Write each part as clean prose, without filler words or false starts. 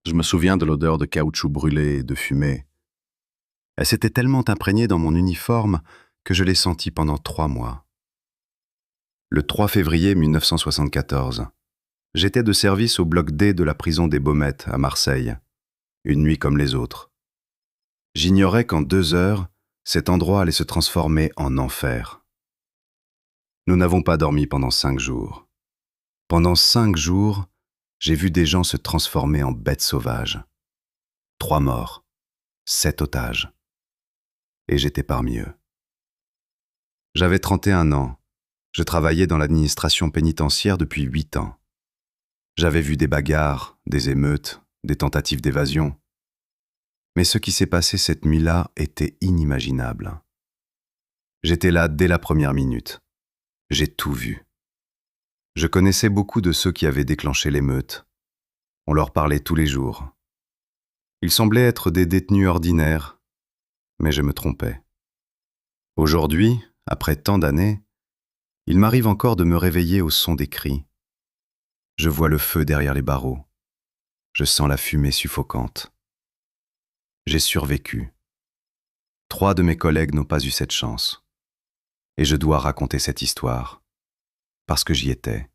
Je me souviens de l'odeur de caoutchouc brûlé et de fumée. Elle s'était tellement imprégnée dans mon uniforme que je l'ai sentie pendant 3 mois. Le 3 février 1974, j'étais de service au bloc D de la prison des Baumettes à Marseille, une nuit comme les autres. J'ignorais qu'en 2 heures, cet endroit allait se transformer en enfer. Nous n'avons pas dormi pendant 5 jours. Pendant 5 jours, j'ai vu des gens se transformer en bêtes sauvages. 3 morts, 7 otages. Et j'étais parmi eux. J'avais 31 ans. Je travaillais dans l'administration pénitentiaire depuis 8 ans. J'avais vu des bagarres, des émeutes, des tentatives d'évasion. Mais ce qui s'est passé cette nuit-là était inimaginable. J'étais là dès la première minute. J'ai tout vu. Je connaissais beaucoup de ceux qui avaient déclenché l'émeute. On leur parlait tous les jours. Ils semblaient être des détenus ordinaires, mais je me trompais. Aujourd'hui, après tant d'années, il m'arrive encore de me réveiller au son des cris. Je vois le feu derrière les barreaux. Je sens la fumée suffocante. J'ai survécu. 3 de mes collègues n'ont pas eu cette chance. Et je dois raconter cette histoire. Parce que j'y étais.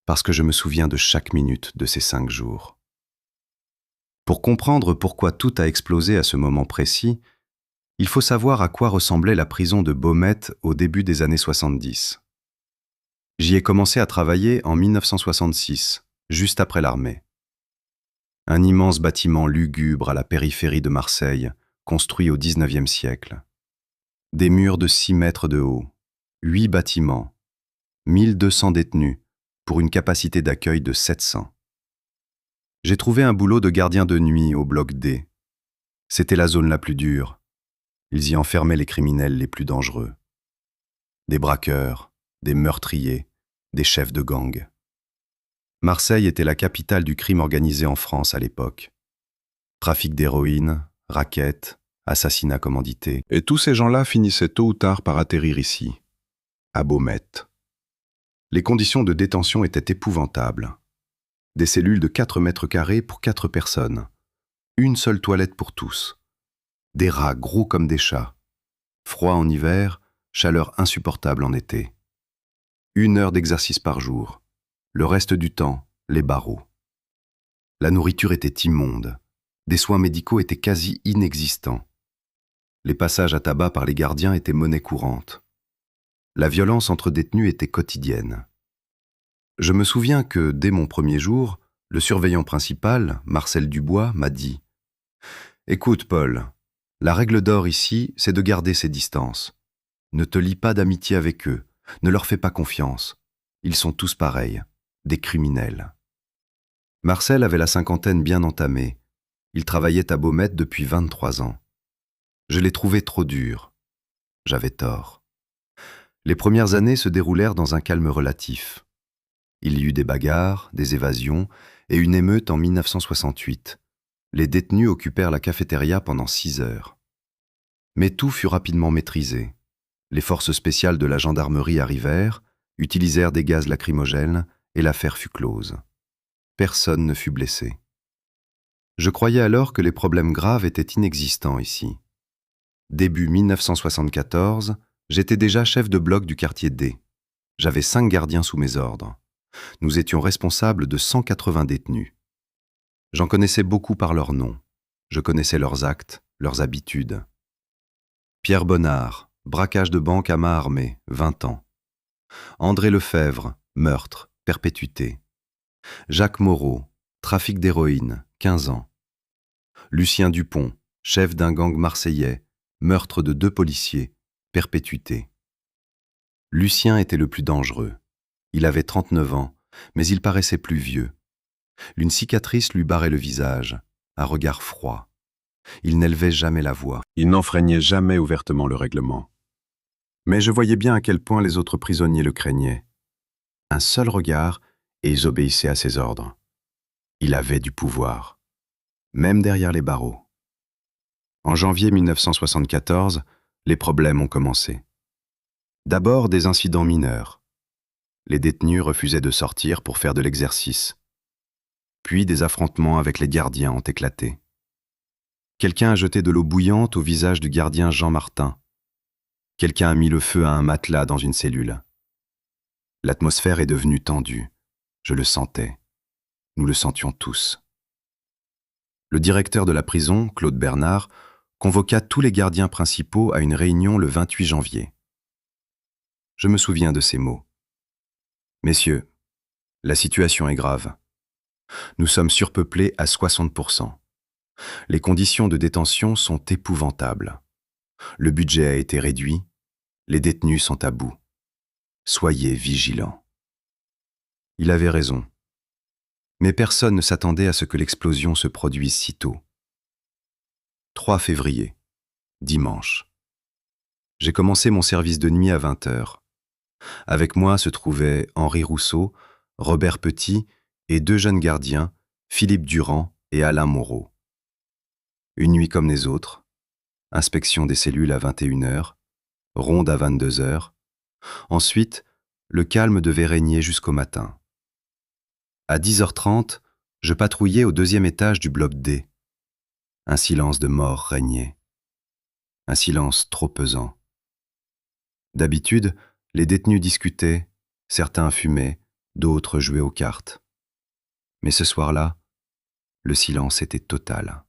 Parce que je me souviens de chaque minute de ces 5 jours. Pour comprendre pourquoi tout a explosé à ce moment précis, il faut savoir à quoi ressemblait la prison de Baumettes au début des années 70. J'y ai commencé à travailler en 1966, juste après l'armée. Un immense bâtiment lugubre à la périphérie de Marseille, construit au XIXe siècle. Des murs de 6 mètres de haut, 8 bâtiments, 1200 détenus, pour une capacité d'accueil de 700. J'ai trouvé un boulot de gardien de nuit au bloc D. C'était la zone la plus dure. Ils y enfermaient les criminels les plus dangereux. Des braqueurs, des meurtriers, des chefs de gang. Marseille était la capitale du crime organisé en France à l'époque. Trafic d'héroïne, rackets, assassinats commandités. Et tous ces gens-là finissaient tôt ou tard par atterrir ici, à Baumettes. Les conditions de détention étaient épouvantables. Des cellules de 4 mètres carrés pour 4 personnes. Une seule toilette pour tous. Des rats gros comme des chats. Froid en hiver, chaleur insupportable en été. 1 heure d'exercice par jour. Le reste du temps, les barreaux. La nourriture était immonde. Des soins médicaux étaient quasi inexistants. Les passages à tabac par les gardiens étaient monnaie courante. La violence entre détenus était quotidienne. Je me souviens que, dès mon premier jour, le surveillant principal, Marcel Dubois, m'a dit « Écoute, Paul, la règle d'or ici, c'est de garder ses distances. Ne te lie pas d'amitié avec eux, ne leur fais pas confiance. Ils sont tous pareils, des criminels. » Marcel avait la cinquantaine bien entamée. Il travaillait à Baumettes depuis 23 ans. Je l'ai trouvé trop dur. J'avais tort. Les premières années se déroulèrent dans un calme relatif. Il y eut des bagarres, des évasions et une émeute en 1968. Les détenus occupèrent la cafétéria pendant 6 heures. Mais tout fut rapidement maîtrisé. Les forces spéciales de la gendarmerie arrivèrent, utilisèrent des gaz lacrymogènes et l'affaire fut close. Personne ne fut blessé. Je croyais alors que les problèmes graves étaient inexistants ici. Début 1974, j'étais déjà chef de bloc du quartier D. J'avais 5 gardiens sous mes ordres. Nous étions responsables de 180 détenus. J'en connaissais beaucoup par leurs noms. Je connaissais leurs actes, leurs habitudes. Pierre Bonnard, braquage de banque à main armée, 20 ans. André Lefebvre, meurtre, perpétuité. Jacques Moreau, trafic d'héroïne, 15 ans. Lucien Dupont, chef d'un gang marseillais, meurtre de 2 policiers, perpétuité. Lucien était le plus dangereux. Il avait 39 ans, mais il paraissait plus vieux. Une cicatrice lui barrait le visage, un regard froid. Il n'élevait jamais la voix. Il n'enfreignait jamais ouvertement le règlement. Mais je voyais bien à quel point les autres prisonniers le craignaient. Un seul regard, et ils obéissaient à ses ordres. Il avait du pouvoir, même derrière les barreaux. En janvier 1974, les problèmes ont commencé. D'abord des incidents mineurs. Les détenus refusaient de sortir pour faire de l'exercice. Puis des affrontements avec les gardiens ont éclaté. Quelqu'un a jeté de l'eau bouillante au visage du gardien Jean Martin. Quelqu'un a mis le feu à un matelas dans une cellule. L'atmosphère est devenue tendue. Je le sentais. Nous le sentions tous. Le directeur de la prison, Claude Bernard, convoqua tous les gardiens principaux à une réunion le 28 janvier. Je me souviens de ces mots. « Messieurs, la situation est grave. Nous sommes surpeuplés à 60%. Les conditions de détention sont épouvantables. Le budget a été réduit. Les détenus sont à bout. Soyez vigilants. » Il avait raison. Mais personne ne s'attendait à ce que l'explosion se produise si tôt. 3 février, dimanche. J'ai commencé mon service de nuit à 20h. Avec moi se trouvaient Henri Rousseau, Robert Petit et 2 jeunes gardiens, Philippe Durand et Alain Moreau. Une nuit comme les autres, inspection des cellules à 21h, ronde à 22h. Ensuite, le calme devait régner jusqu'au matin. À 10h30, je patrouillais au 2e étage du bloc D. Un silence de mort régnait. Un silence trop pesant. D'habitude, les détenus discutaient, certains fumaient, d'autres jouaient aux cartes. Mais ce soir-là, le silence était total.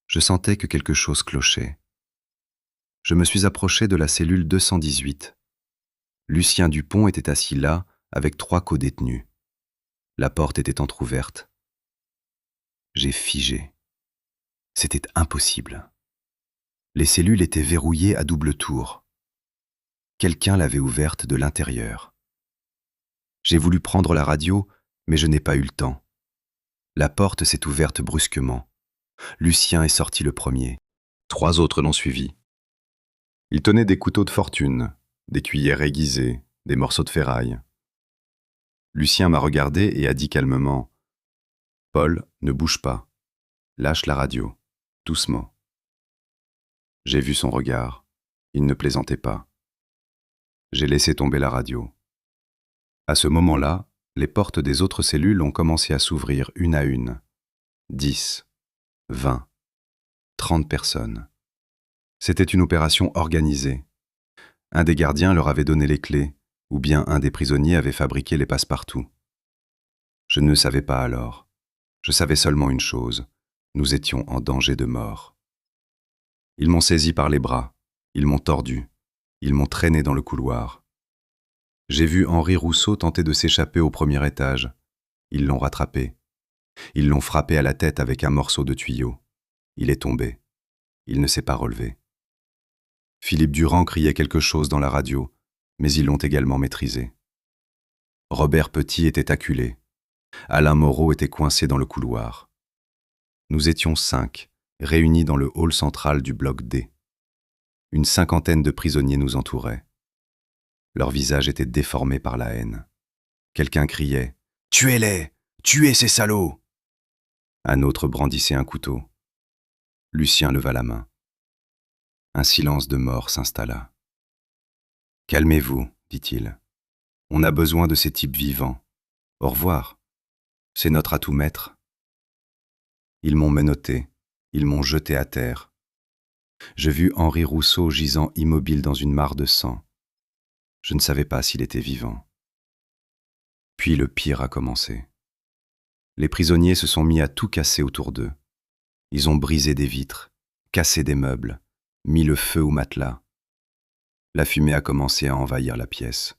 Je sentais que quelque chose clochait. Je me suis approché de la cellule 218. Lucien Dupont était assis là avec 3 codétenus. La porte était entr'ouverte. J'ai figé. C'était impossible. Les cellules étaient verrouillées à double tour. Quelqu'un l'avait ouverte de l'intérieur. J'ai voulu prendre la radio, mais je n'ai pas eu le temps. La porte s'est ouverte brusquement. Lucien est sorti le premier. 3 autres l'ont suivi. Ils tenaient des couteaux de fortune, des cuillères aiguisées, des morceaux de ferraille. Lucien m'a regardé et a dit calmement « Paul, ne bouge pas. Lâche la radio, doucement. » J'ai vu son regard. Il ne plaisantait pas. J'ai laissé tomber la radio. À ce moment-là, les portes des autres cellules ont commencé à s'ouvrir une à une. 10, 20, 30 personnes. C'était une opération organisée. Un des gardiens leur avait donné les clés, ou bien un des prisonniers avait fabriqué les passe-partout. Je ne savais pas alors. Je savais seulement une chose. Nous étions en danger de mort. Ils m'ont saisi par les bras. Ils m'ont tordu. Ils m'ont traîné dans le couloir. J'ai vu Henri Rousseau tenter de s'échapper au 1er étage. Ils l'ont rattrapé. Ils l'ont frappé à la tête avec un morceau de tuyau. Il est tombé. Il ne s'est pas relevé. Philippe Durand criait quelque chose dans la radio, mais ils l'ont également maîtrisé. Robert Petit était acculé. Alain Moreau était coincé dans le couloir. Nous étions 5, réunis dans le hall central du bloc D. Une 50aine de prisonniers nous entouraient. Leurs visages étaient déformés par la haine. Quelqu'un criait « Tuez-les! Tuez ces salauds !» Un autre brandissait un couteau. Lucien leva la main. Un silence de mort s'installa. « Calmez-vous, dit-il. On a besoin de ces types vivants. Au revoir. C'est notre atout maître. » Ils m'ont menotté. Ils m'ont jeté à terre. Je vis Henri Rousseau gisant immobile dans une mare de sang. Je ne savais pas s'il était vivant. Puis le pire a commencé. Les prisonniers se sont mis à tout casser autour d'eux. Ils ont brisé des vitres, cassé des meubles, mis le feu au matelas. La fumée a commencé à envahir la pièce.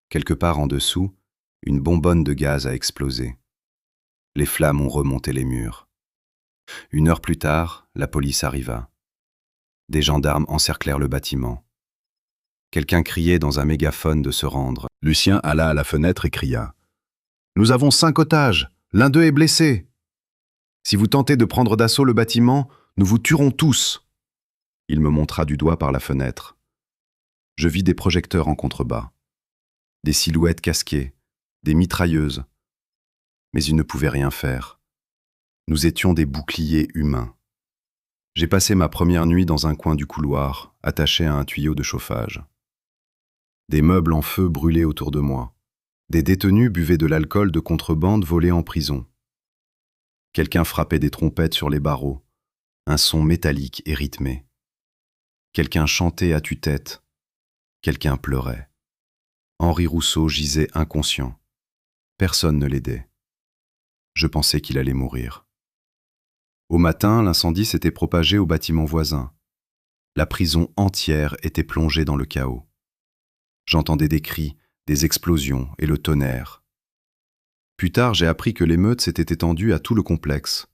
Quelque part en dessous, une bonbonne de gaz a explosé. Les flammes ont remonté les murs. 1 heure plus tard, la police arriva. Des gendarmes encerclèrent le bâtiment. Quelqu'un criait dans un mégaphone de se rendre. Lucien alla à la fenêtre et cria « Nous avons 5 otages, l'un d'eux est blessé. Si vous tentez de prendre d'assaut le bâtiment, nous vous tuerons tous. » Il me montra du doigt par la fenêtre. Je vis des projecteurs en contrebas, des silhouettes casquées, des mitrailleuses. Mais ils ne pouvaient rien faire. Nous étions des boucliers humains. J'ai passé ma première nuit dans un coin du couloir, attaché à un tuyau de chauffage. Des meubles en feu brûlaient autour de moi. Des détenus buvaient de l'alcool de contrebande volé en prison. Quelqu'un frappait des trompettes sur les barreaux, un son métallique et rythmé. Quelqu'un chantait à tue-tête, quelqu'un pleurait. Henri Rousseau gisait inconscient. Personne ne l'aidait. Je pensais qu'il allait mourir. Au matin, l'incendie s'était propagé au bâtiment voisin. La prison entière était plongée dans le chaos. J'entendais des cris, des explosions et le tonnerre. Plus tard, j'ai appris que l'émeute s'était étendue à tout le complexe.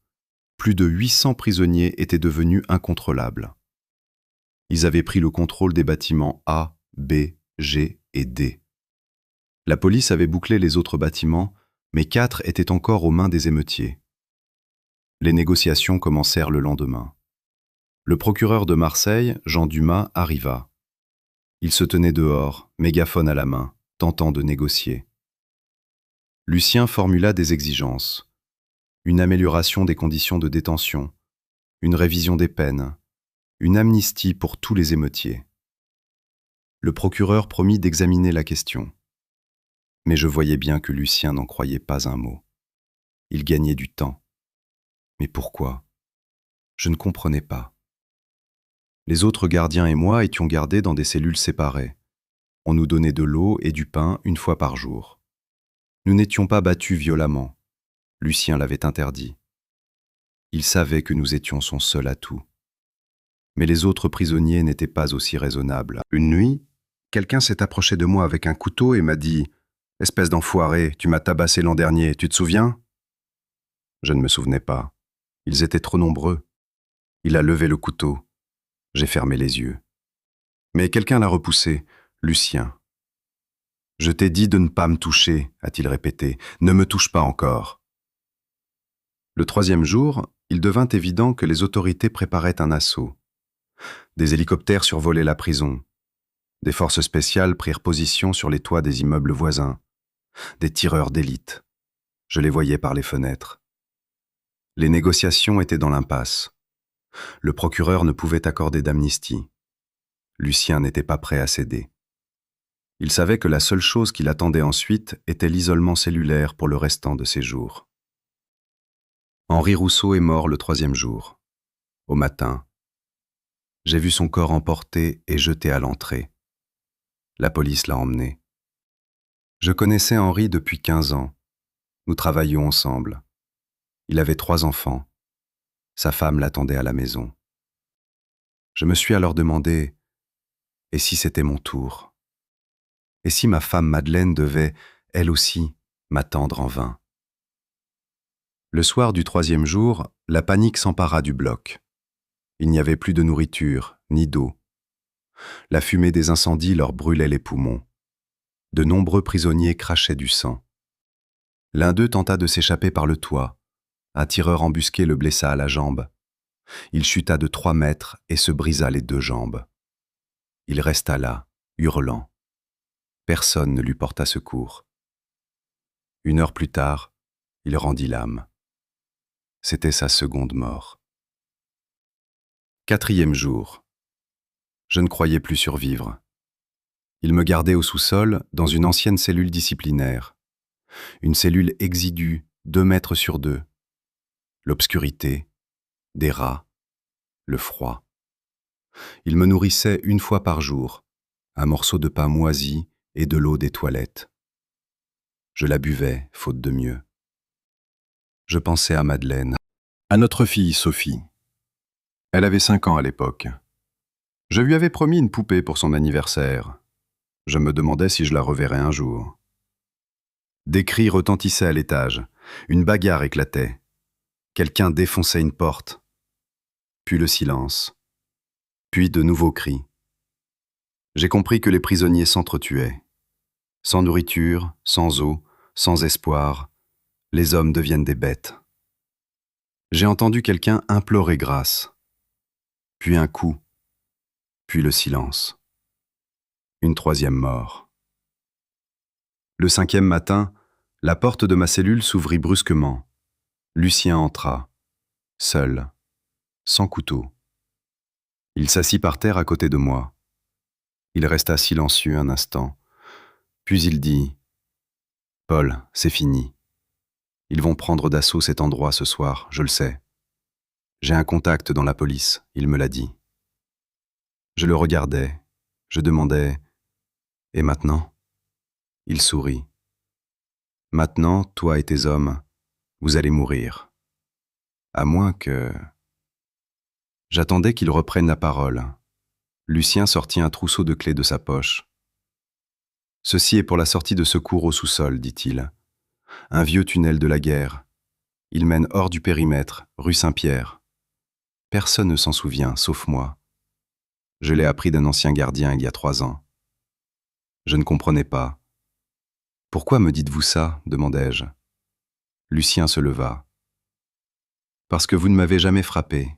Plus de 800 prisonniers étaient devenus incontrôlables. Ils avaient pris le contrôle des bâtiments A, B, G et D. La police avait bouclé les autres bâtiments, mais 4 étaient encore aux mains des émeutiers. Les négociations commencèrent le lendemain. Le procureur de Marseille, Jean Dumas, arriva. Il se tenait dehors, mégaphone à la main, tentant de négocier. Lucien formula des exigences. Une amélioration des conditions de détention, une révision des peines, une amnistie pour tous les émeutiers. Le procureur promit d'examiner la question. Mais je voyais bien que Lucien n'en croyait pas un mot. Il gagnait du temps. Mais pourquoi? Je ne comprenais pas. Les autres gardiens et moi étions gardés dans des cellules séparées. On nous donnait de l'eau et du pain une fois par jour. Nous n'étions pas battus violemment. Lucien l'avait interdit. Il savait que nous étions son seul atout. Mais les autres prisonniers n'étaient pas aussi raisonnables. Une nuit, quelqu'un s'est approché de moi avec un couteau et m'a dit « Espèce d'enfoiré, tu m'as tabassé l'an dernier, tu te souviens ?» Je ne me souvenais pas. Ils étaient trop nombreux. Il a levé le couteau. J'ai fermé les yeux. Mais quelqu'un l'a repoussé, Lucien. « Je t'ai dit de ne pas me toucher, a-t-il répété. Ne me touche pas encore. » Le troisième jour, il devint évident que les autorités préparaient un assaut. Des hélicoptères survolaient la prison. Des forces spéciales prirent position sur les toits des immeubles voisins. Des tireurs d'élite. Je les voyais par les fenêtres. Les négociations étaient dans l'impasse. Le procureur ne pouvait accorder d'amnistie. Lucien n'était pas prêt à céder. Il savait que la seule chose qui l'attendait ensuite était l'isolement cellulaire pour le restant de ses jours. Henri Rousseau est mort le troisième jour. Au matin, j'ai vu son corps emporté et jeté à l'entrée. La police l'a emmené. Je connaissais Henri depuis 15 ans. Nous travaillions ensemble. Il avait 3 enfants. Sa femme l'attendait à la maison. Je me suis alors demandé, et si c'était mon tour? Et si ma femme Madeleine devait, elle aussi, m'attendre en vain? Le soir du troisième jour, la panique s'empara du bloc. Il n'y avait plus de nourriture, ni d'eau. La fumée des incendies leur brûlait les poumons. De nombreux prisonniers crachaient du sang. L'un d'eux tenta de s'échapper par le toit. Un tireur embusqué le blessa à la jambe. Il chuta de 3 mètres et se brisa les 2 jambes. Il resta là, hurlant. Personne ne lui porta secours. 1 heure plus tard, il rendit l'âme. C'était sa seconde mort. 4e jour. Je ne croyais plus survivre. Il me gardait au sous-sol, dans une ancienne cellule disciplinaire. Une cellule exiguë, 2 mètres sur 2. L'obscurité, des rats, le froid. Il me nourrissait 1 fois par jour, un morceau de pain moisi et de l'eau des toilettes. Je la buvais, faute de mieux. Je pensais à Madeleine, à notre fille Sophie. Elle avait 5 ans à l'époque. Je lui avais promis une poupée pour son anniversaire. Je me demandais si je la reverrais un jour. Des cris retentissaient à l'étage. Une bagarre éclatait. Quelqu'un défonçait une porte. Puis le silence. Puis de nouveaux cris. J'ai compris que les prisonniers s'entretuaient. Sans nourriture, sans eau, sans espoir, les hommes deviennent des bêtes. J'ai entendu quelqu'un implorer grâce. Puis un coup. Puis le silence. Une 3e mort. Le 5e matin, la porte de ma cellule s'ouvrit brusquement. Lucien entra, seul, sans couteau. Il s'assit par terre à côté de moi. Il resta silencieux un instant, puis il dit Paul, c'est fini. Ils vont prendre d'assaut cet endroit ce soir, je le sais. J'ai un contact dans la police, il me l'a dit. Je le regardais, je demandais « Et maintenant ?» Il sourit. « Maintenant, toi et tes hommes, vous allez mourir. À moins que… » J'attendais qu'il reprenne la parole. Lucien sortit un trousseau de clés de sa poche. « Ceci est pour la sortie de secours au sous-sol, dit-il. Un vieux tunnel de la guerre. Il mène hors du périmètre, rue Saint-Pierre. Personne ne s'en souvient, sauf moi. Je l'ai appris d'un ancien gardien il y a 3 ans. Je ne comprenais pas. « Pourquoi me dites-vous ça ?» demandai-je. Lucien se leva. « Parce que vous ne m'avez jamais frappé,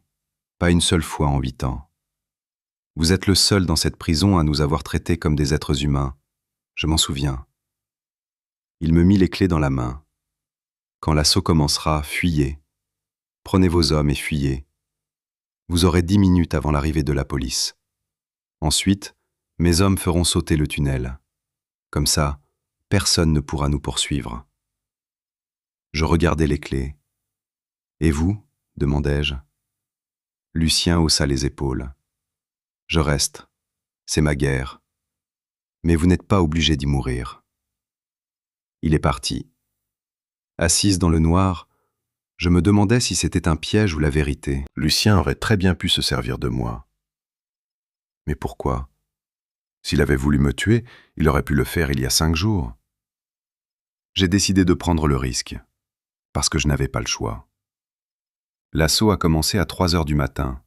pas une seule fois en 8 ans. Vous êtes le seul dans cette prison à nous avoir traités comme des êtres humains. Je m'en souviens. » Il me mit les clés dans la main. « Quand l'assaut commencera, fuyez. Prenez vos hommes et fuyez. Vous aurez 10 minutes avant l'arrivée de la police. Ensuite, mes hommes feront sauter le tunnel. Comme ça, personne ne pourra nous poursuivre. » Je regardai les clés. « Et vous ?» demandai-je. Lucien haussa les épaules. « Je reste. C'est ma guerre. Mais vous n'êtes pas obligé d'y mourir. » Il est parti. Assise dans le noir, je me demandais si c'était un piège ou la vérité. Lucien aurait très bien pu se servir de moi. Mais pourquoi ? S'il avait voulu me tuer, il aurait pu le faire il y a 5 jours. J'ai décidé de prendre le risque, parce que je n'avais pas le choix. L'assaut a commencé à 3 heures du matin.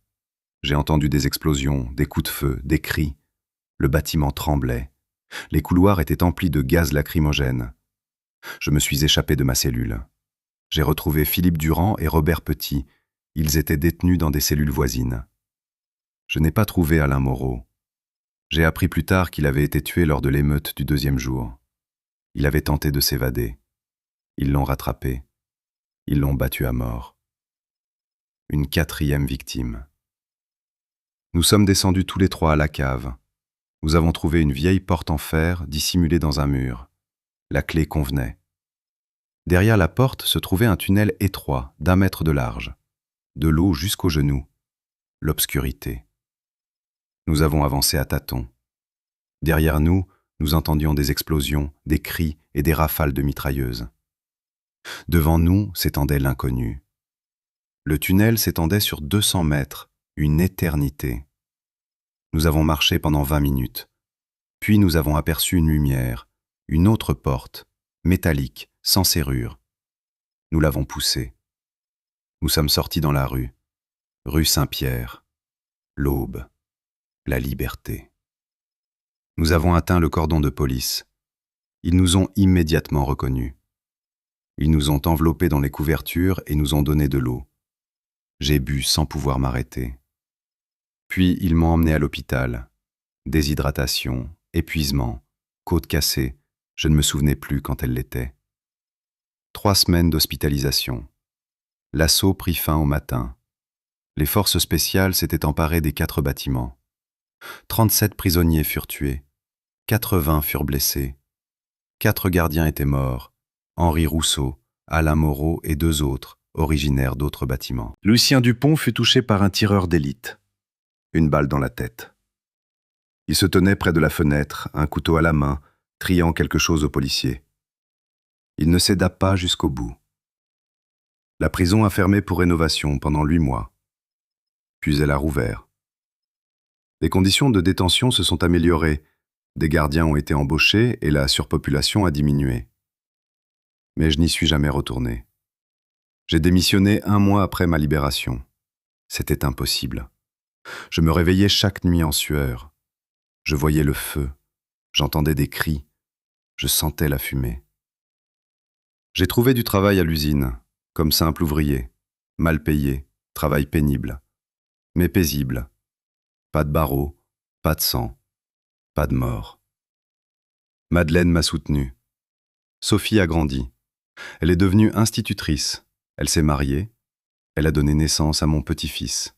J'ai entendu des explosions, des coups de feu, des cris. Le bâtiment tremblait. Les couloirs étaient emplis de gaz lacrymogène. Je me suis échappé de ma cellule. J'ai retrouvé Philippe Durand et Robert Petit. Ils étaient détenus dans des cellules voisines. Je n'ai pas trouvé Alain Moreau. J'ai appris plus tard qu'il avait été tué lors de l'émeute du 2e jour. Il avait tenté de s'évader. Ils l'ont rattrapé. Ils l'ont battu à mort. Une 4e victime. Nous sommes descendus tous les 3 à la cave. Nous avons trouvé une vieille porte en fer dissimulée dans un mur. La clé convenait. Derrière la porte se trouvait un tunnel étroit d'1 mètre de large. De l'eau jusqu'aux genoux. L'obscurité. Nous avons avancé à tâtons. Derrière nous, nous entendions des explosions, des cris et des rafales de mitrailleuses. Devant nous s'étendait l'inconnu. Le tunnel s'étendait sur 200 mètres, une éternité. Nous avons marché pendant 20 minutes. Puis nous avons aperçu une lumière, une autre porte, métallique, sans serrure. Nous l'avons poussée. Nous sommes sortis dans la rue. Rue Saint-Pierre. L'aube. La liberté. Nous avons atteint le cordon de police. Ils nous ont immédiatement reconnus. Ils nous ont enveloppés dans les couvertures et nous ont donné de l'eau. J'ai bu sans pouvoir m'arrêter. Puis ils m'ont emmené à l'hôpital. Déshydratation, épuisement, côte cassée, je ne me souvenais plus quand elle l'était. 3 semaines d'hospitalisation. L'assaut prit fin au matin. Les forces spéciales s'étaient emparées des 4 bâtiments. 37 prisonniers furent tués. 80 furent blessés. 4 gardiens étaient morts. Henri Rousseau, Alain Moreau et 2 autres, originaires d'autres bâtiments. Lucien Dupont fut touché par un tireur d'élite. Une balle dans la tête. Il se tenait près de la fenêtre, un couteau à la main, criant quelque chose aux policiers. Il ne céda pas jusqu'au bout. La prison a fermé pour rénovation pendant 8 mois. Puis elle a rouvert. Les conditions de détention se sont améliorées. Des gardiens ont été embauchés et la surpopulation a diminué. Mais je n'y suis jamais retourné. J'ai démissionné 1 mois après ma libération. C'était impossible. Je me réveillais chaque nuit en sueur. Je voyais le feu. J'entendais des cris. Je sentais la fumée. J'ai trouvé du travail à l'usine, comme simple ouvrier, mal payé, travail pénible, mais paisible. Pas de barreaux, pas de sang, pas de mort. Madeleine m'a soutenu. Sophie a grandi. Elle est devenue institutrice. Elle s'est mariée. Elle a donné naissance à mon petit-fils.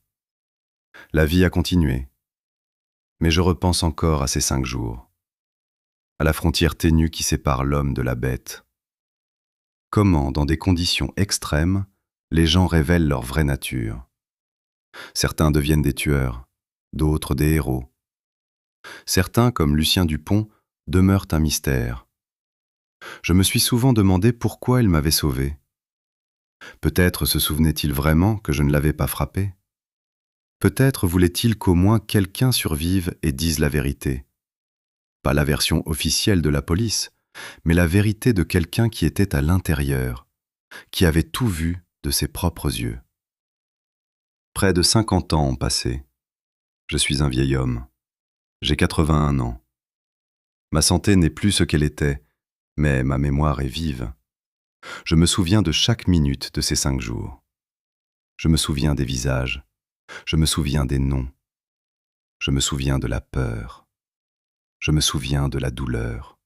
La vie a continué. Mais je repense encore à ces 5 jours, à la frontière ténue qui sépare l'homme de la bête, comment, dans des conditions extrêmes, les gens révèlent leur vraie nature. Certains deviennent des tueurs, d'autres des héros. Certains, comme Lucien Dupont, demeurent un mystère. Je me suis souvent demandé pourquoi il m'avait sauvé. Peut-être se souvenait-il vraiment que je ne l'avais pas frappé. Peut-être voulait-il qu'au moins quelqu'un survive et dise la vérité. Pas la version officielle de la police, mais la vérité de quelqu'un qui était à l'intérieur, qui avait tout vu de ses propres yeux. Près de 50 ans ont passé. Je suis un vieil homme. J'ai 81 ans. Ma santé n'est plus ce qu'elle était, mais ma mémoire est vive. Je me souviens de chaque minute de ces 5 jours. Je me souviens des visages. Je me souviens des noms. Je me souviens de la peur. Je me souviens de la douleur.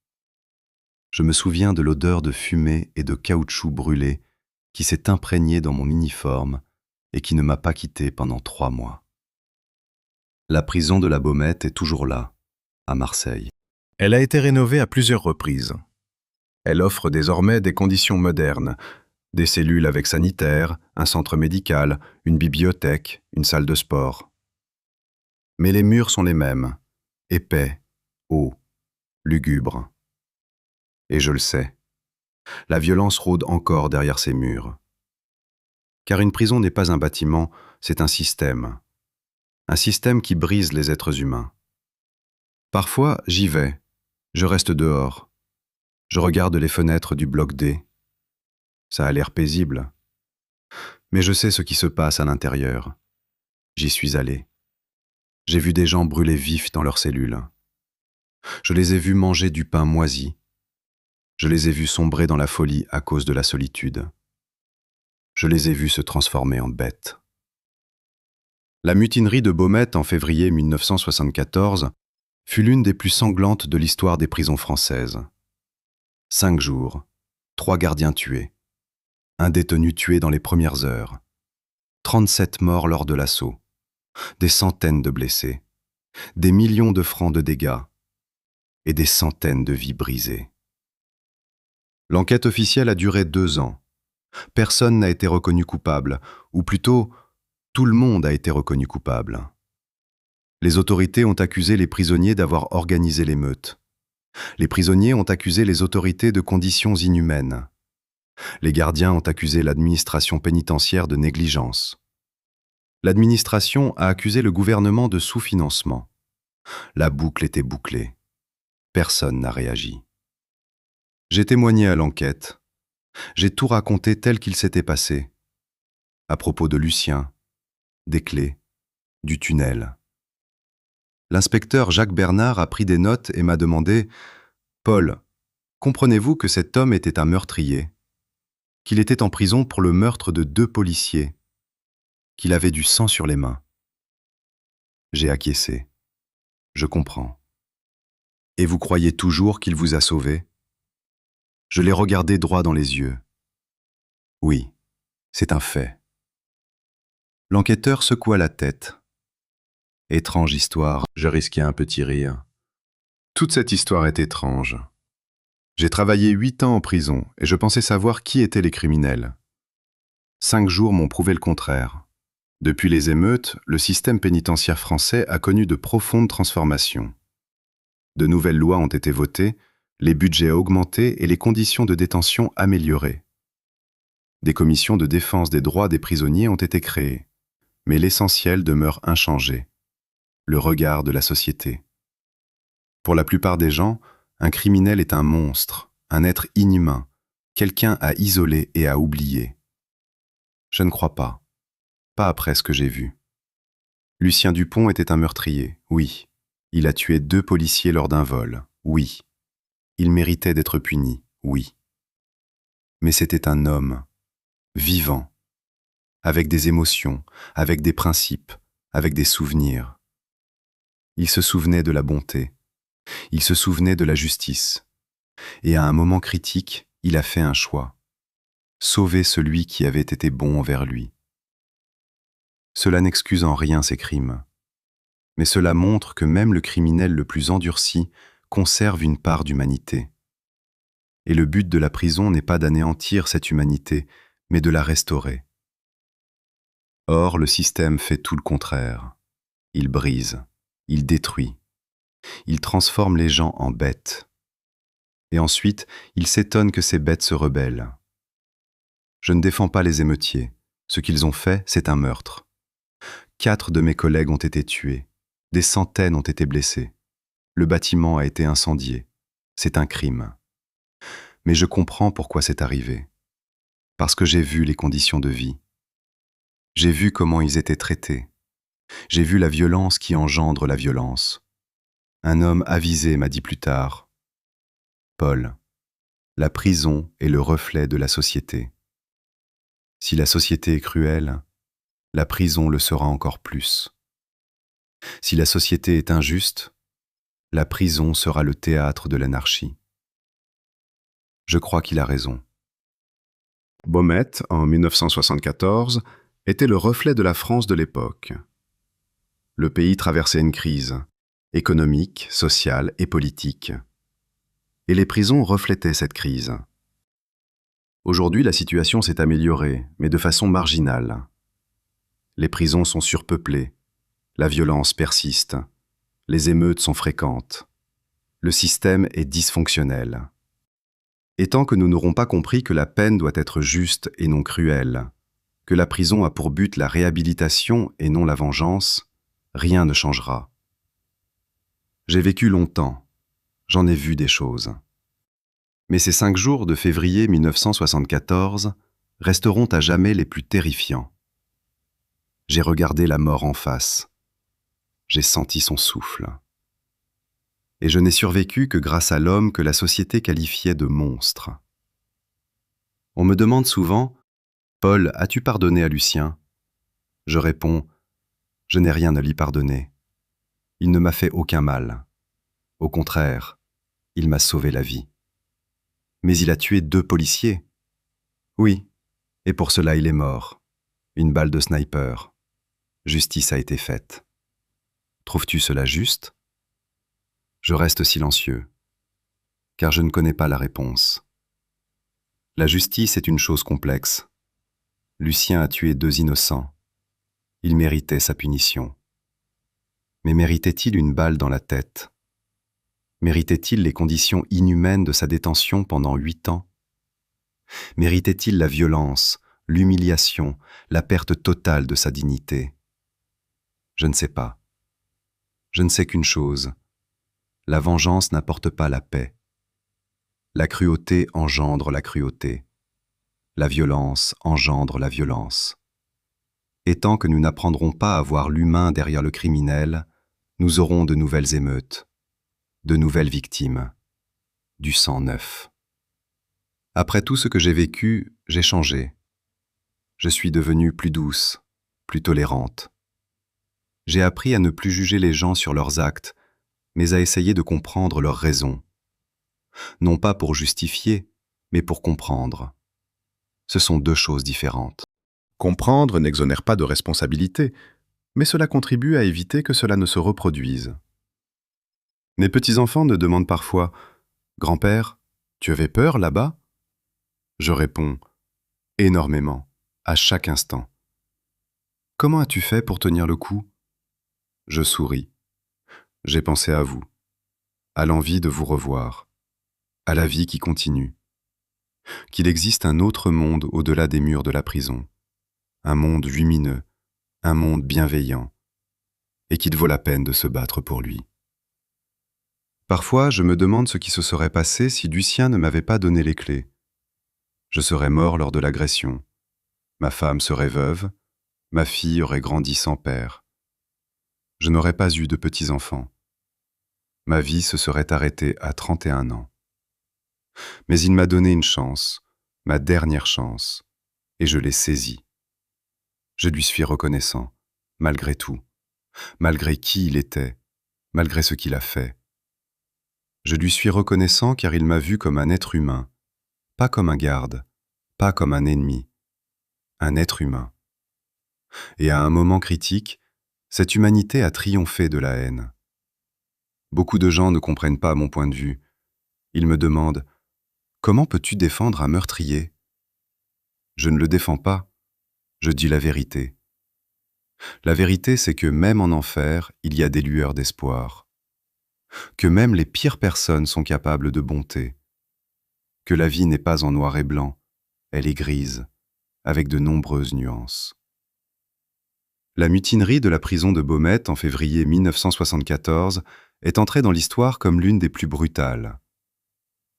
Je me souviens de l'odeur de fumée et de caoutchouc brûlé qui s'est imprégnée dans mon uniforme et qui ne m'a pas quitté pendant 3 mois. La prison de la Baumette est toujours là, à Marseille. Elle a été rénovée à plusieurs reprises. Elle offre désormais des conditions modernes, des cellules avec sanitaire, un centre médical, une bibliothèque, une salle de sport. Mais les murs sont les mêmes, épais, hauts, lugubres. Et je le sais, la violence rôde encore derrière ces murs. Car une prison n'est pas un bâtiment, c'est un système qui brise les êtres humains. Parfois, j'y vais, je reste dehors, je regarde les fenêtres du bloc D. Ça a l'air paisible. Mais je sais ce qui se passe à l'intérieur. J'y suis allé. J'ai vu des gens brûlés vifs dans leurs cellules. Je les ai vus manger du pain moisi. Je les ai vus sombrer dans la folie à cause de la solitude. Je les ai vus se transformer en bêtes. La mutinerie de Baumette en février 1974 fut l'une des plus sanglantes de l'histoire des prisons françaises. 5 jours, 3 gardiens tués, un détenu tué dans les premières heures, 37 morts lors de l'assaut, des centaines de blessés, des millions de francs de dégâts et des centaines de vies brisées. L'enquête officielle a duré 2 ans. Personne n'a été reconnu coupable, ou plutôt, tout le monde a été reconnu coupable. Les autorités ont accusé les prisonniers d'avoir organisé l'émeute. Les prisonniers ont accusé les autorités de conditions inhumaines. Les gardiens ont accusé l'administration pénitentiaire de négligence. L'administration a accusé le gouvernement de sous-financement. La boucle était bouclée. Personne n'a réagi. J'ai témoigné à l'enquête. J'ai tout raconté tel qu'il s'était passé. À propos de Lucien, des clés, du tunnel. L'inspecteur Jacques Bernard a pris des notes et m'a demandé « Paul, comprenez-vous que cet homme était un meurtrier, qu'il était en prison pour le meurtre de 2 policiers, qu'il avait du sang sur les mains ?» J'ai acquiescé. Je comprends. Et vous croyez toujours qu'il vous a sauvé ? Je l'ai regardé droit dans les yeux. Oui, c'est un fait. L'enquêteur secoua la tête. Étrange histoire, je risquai un petit rire. Toute cette histoire est étrange. J'ai travaillé 8 ans en prison et je pensais savoir qui étaient les criminels. 5 jours m'ont prouvé le contraire. Depuis les émeutes, le système pénitentiaire français a connu de profondes transformations. De nouvelles lois ont été votées, les budgets augmentés et les conditions de détention améliorées. Des commissions de défense des droits des prisonniers ont été créées, mais l'essentiel demeure inchangé, le regard de la société. Pour la plupart des gens, un criminel est un monstre, un être inhumain, quelqu'un à isoler et à oublier. Je ne crois pas après ce que j'ai vu. Lucien Dupont était un meurtrier, oui. Il a tué 2 policiers lors d'un vol, oui. Il méritait d'être puni, oui. Mais c'était un homme, vivant, avec des émotions, avec des principes, avec des souvenirs. Il se souvenait de la bonté, il se souvenait de la justice. Et à un moment critique, il a fait un choix. Sauver celui qui avait été bon envers lui. Cela n'excuse en rien ses crimes. Mais cela montre que même le criminel le plus endurci conserve une part d'humanité. Et le but de la prison n'est pas d'anéantir cette humanité, mais de la restaurer. Or, le système fait tout le contraire. Il brise, il détruit, il transforme les gens en bêtes. Et ensuite, il s'étonne que ces bêtes se rebellent. Je ne défends pas les émeutiers. Ce qu'ils ont fait, c'est un meurtre. 4 de mes collègues ont été tués. Des centaines ont été blessés. Le bâtiment a été incendié. C'est un crime. Mais je comprends pourquoi c'est arrivé. Parce que j'ai vu les conditions de vie. J'ai vu comment ils étaient traités. J'ai vu la violence qui engendre la violence. Un homme avisé m'a dit plus tard, « Paul, la prison est le reflet de la société. Si la société est cruelle, la prison le sera encore plus. Si la société est injuste, la prison sera le théâtre de l'anarchie. » Je crois qu'il a raison. Baumette, en 1974, était le reflet de la France de l'époque. Le pays traversait une crise, économique, sociale et politique. Et les prisons reflétaient cette crise. Aujourd'hui, la situation s'est améliorée, mais de façon marginale. Les prisons sont surpeuplées, la violence persiste, les émeutes sont fréquentes, le système est dysfonctionnel. Et tant que nous n'aurons pas compris que la peine doit être juste et non cruelle, que la prison a pour but la réhabilitation et non la vengeance, rien ne changera. J'ai vécu longtemps, j'en ai vu des choses. Mais ces 5 jours de février 1974 resteront à jamais les plus terrifiants. J'ai regardé la mort en face. J'ai senti son souffle. Et je n'ai survécu que grâce à l'homme que la société qualifiait de monstre. On me demande souvent, « Paul, as-tu pardonné à Lucien ?» Je réponds, « Je n'ai rien à lui pardonner. Il ne m'a fait aucun mal. Au contraire, il m'a sauvé la vie. Mais il a tué 2 policiers. Oui, et pour cela il est mort. Une balle de sniper. Justice a été faite. Trouves-tu cela juste ? » Je reste silencieux, car je ne connais pas la réponse. La justice est une chose complexe. Lucien a tué 2 innocents. Il méritait sa punition. Mais méritait-il une balle dans la tête ? Méritait-il les conditions inhumaines de sa détention pendant 8 ans ? Méritait-il la violence, l'humiliation, la perte totale de sa dignité ? Je ne sais pas. Je ne sais qu'une chose. La vengeance n'apporte pas la paix. La cruauté engendre la cruauté. La violence engendre la violence. Et tant que nous n'apprendrons pas à voir l'humain derrière le criminel, nous aurons de nouvelles émeutes, de nouvelles victimes, du sang neuf. Après tout ce que j'ai vécu, j'ai changé. Je suis devenue plus douce, plus tolérante. J'ai appris à ne plus juger les gens sur leurs actes, mais à essayer de comprendre leurs raisons. Non pas pour justifier, mais pour comprendre. Ce sont 2 choses différentes. Comprendre n'exonère pas de responsabilité, mais cela contribue à éviter que cela ne se reproduise. Mes petits-enfants me demandent parfois « Grand-père, tu avais peur là-bas ?» Je réponds « Énormément, à chaque instant. »« Comment as-tu fait pour tenir le coup ?» Je souris. J'ai pensé à vous, à l'envie de vous revoir, à la vie qui continue, qu'il existe un autre monde au-delà des murs de la prison, un monde lumineux, un monde bienveillant, et qu'il vaut la peine de se battre pour lui. Parfois, je me demande ce qui se serait passé si Lucien ne m'avait pas donné les clés. Je serais mort lors de l'agression, ma femme serait veuve, ma fille aurait grandi sans père. Je n'aurais pas eu de petits-enfants. Ma vie se serait arrêtée à 31 ans. Mais il m'a donné une chance, ma dernière chance, et je l'ai saisie. Je lui suis reconnaissant, malgré tout, malgré qui il était, malgré ce qu'il a fait. Je lui suis reconnaissant car il m'a vu comme un être humain, pas comme un garde, pas comme un ennemi, un être humain. Et à un moment critique, cette humanité a triomphé de la haine. Beaucoup de gens ne comprennent pas mon point de vue. Ils me demandent « Comment peux-tu défendre un meurtrier? Je ne le défends pas, je dis la vérité. La vérité, c'est que même en enfer, il y a des lueurs d'espoir. Que même les pires personnes sont capables de bonté. Que la vie n'est pas en noir et blanc, elle est grise, avec de nombreuses nuances. La mutinerie de la prison de Baumette en février 1974 est entrée dans l'histoire comme l'une des plus brutales.